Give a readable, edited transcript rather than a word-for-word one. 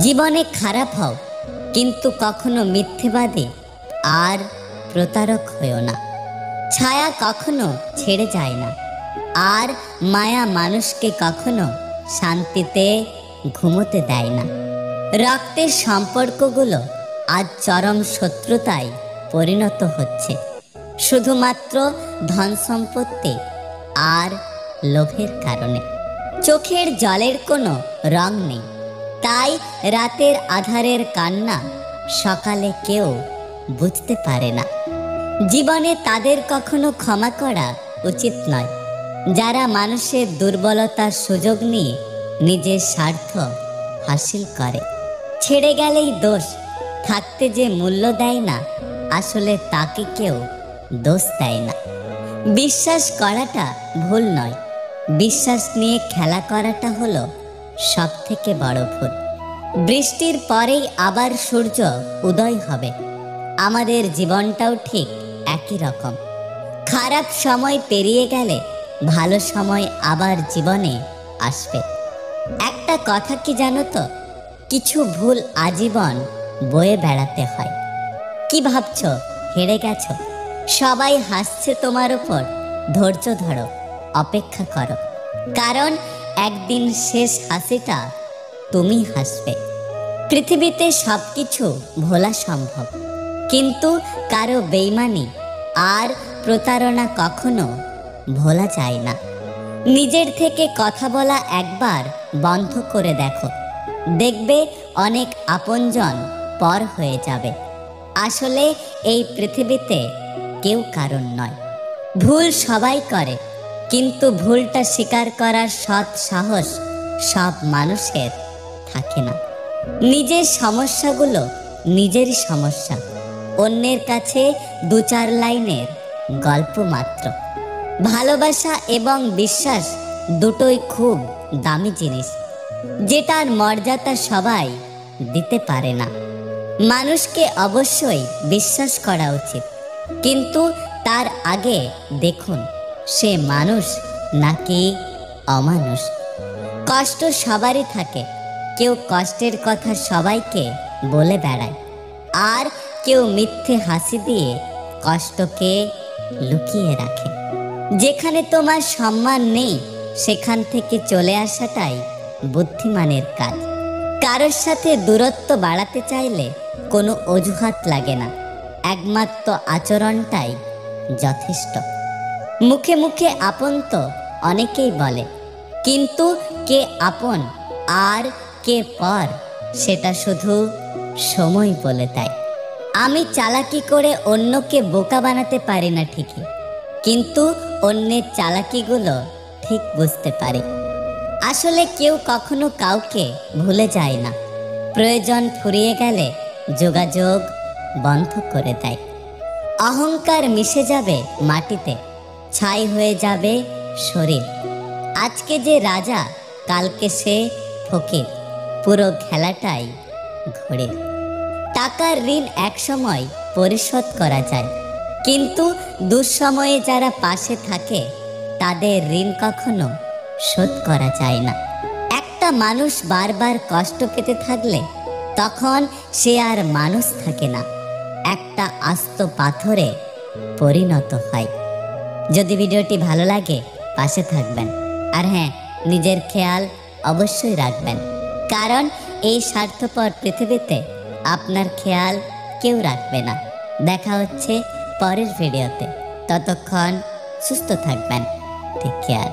জীবনে খারাপ হও, কিন্তু কখনো মিথ্যেবাদী আর প্রতারক হইও না। ছায়া কখনো ছেড়ে যায় না, আর মায়া মানুষকে কখনো শান্তিতে ঘুমোতে দেয় না। রক্তের সম্পর্কগুলো আজ চরম শত্রুতায় পরিণত হচ্ছে, শুধুমাত্র ধন সম্পত্তি আর লোভের কারণে। চোখের জলের কোনো রং নেই, তাই রাতের আধারের কান্না সকালে কেউ বুঝতে পারে না। জীবনে তাদের কখনো ক্ষমা করা উচিত নয়, যারা মানুষের দুর্বলতার সুযোগ নিয়ে নিজের স্বার্থ হাসিল করে। ছেড়ে গেলেই দোষ, থাকতে যে মূল্য দেয় না, আসলে তাকে কেউ দোষ দেয় না। বিশ্বাস করাটা ভুল নয়, বিশ্বাস নিয়ে খেলা করাটা হলো সব থেকে বড় ভুল। বৃষ্টির পরেই আবার সূর্য উদয় হবে, আমাদের জীবনটাও ঠিক একই রকম। খারাপ সময় পেরিয়ে গেলে ভালো সময় আবার জীবনে আসবে। একটা কথা কি জানো তো, কিছু ভুল আজীবন বয়ে বেড়াতে হয়। কি ভাবছো হেরে গেছো? সবাই হাসছে তোমার উপর, ধৈর্য ধরো, অপেক্ষা করো, কারণ একদিন শেষ হাসিটা তুমি হাসবে। পৃথিবীতে সব কিছু ভোলা সম্ভব, কিন্তু কারো বেইমানি আর প্রতারণা কখনো ভোলা যায় না। নিজের থেকে কথা বলা একবার বন্ধ করে দেখো, দেখবে অনেক আপনজন পর হয়ে যাবে। আসলে এই পৃথিবীতে কেউ কারণ নয়। ভুল সবাই করে, কিন্তু ভুলটা স্বীকার করার সৎ সাহস সব মানুষের থাকে না। নিজের সমস্যাগুলো নিজেরই সমস্যা, অন্যের কাছে দু চার লাইনের গল্প মাত্র। ভালোবাসা এবং বিশ্বাস দুটোই খুব দামি জিনিস, যেটার মর্যাদা সবাই দিতে পারে না। মানুষকে অবশ্যই বিশ্বাস করা উচিত, কিন্তু তার আগে দেখুন সে মানুষ নাকি অমানুষ। কষ্ট সবারই থাকে, কেউ কষ্টের কথা সবাইকে বলে বেড়ায়, আর কেউ মিথ্যে হাসি দিয়ে কষ্টকে লুকিয়ে রাখে। যেখানে তোমার সম্মান নেই, সেখান থেকে চলে আসাটাই বুদ্ধিমানের কাজ। কারোর সাথে দূরত্ব বাড়াতে চাইলে কোনো অজুহাত লাগে না, একমাত্র আচরণটাই যথেষ্ট। মুখে মুখে আপন তো অনেকেই বলে, কিন্তু কে আপন আর কে পর সেটা শুধু সময় বলে দেয়। আমি চালাকি করে অন্যকে বোকা বানাতে পারি না ঠিকই, কিন্তু অন্যের চালাকিগুলো ঠিক বুঝতে পারি। আসলে কেউ কখনো কাউকে ভুলে যায় না, প্রয়োজন ফুরিয়ে গেলে যোগাযোগ বন্ধ করে দেয়। অহংকার মিশে যাবে মাটিতে, ছাই হয়ে যাবে শরীর। আজকে যে রাজা, কালকে সে ফকির, পুরো খেলাটাই ঘোরে। টাকার ঋণ একসময় পরিশোধ করা যায়, কিন্তু দুঃসময়ে যারা পাশে থাকে তাদের ঋণ কখনো শোধ করা যায় না। একটা মানুষ বারবার কষ্ট পেতে থাকলে তখন সে আর মানুষ থাকে না, একটা আস্ত পাথরে পরিণত হয়। যদি ভিডিওটি ভালো লাগে পাশে থাকবেন, আর হ্যাঁ, নিজের খেয়াল অবশ্যই রাখবেন, কারণ এই স্বার্থপর পৃথিবীতে আপনার খেয়াল কেউ রাখবে না। দেখা হচ্ছে পরের ভিডিওতে, ততক্ষণ সুস্থ থাকবেন। Take care.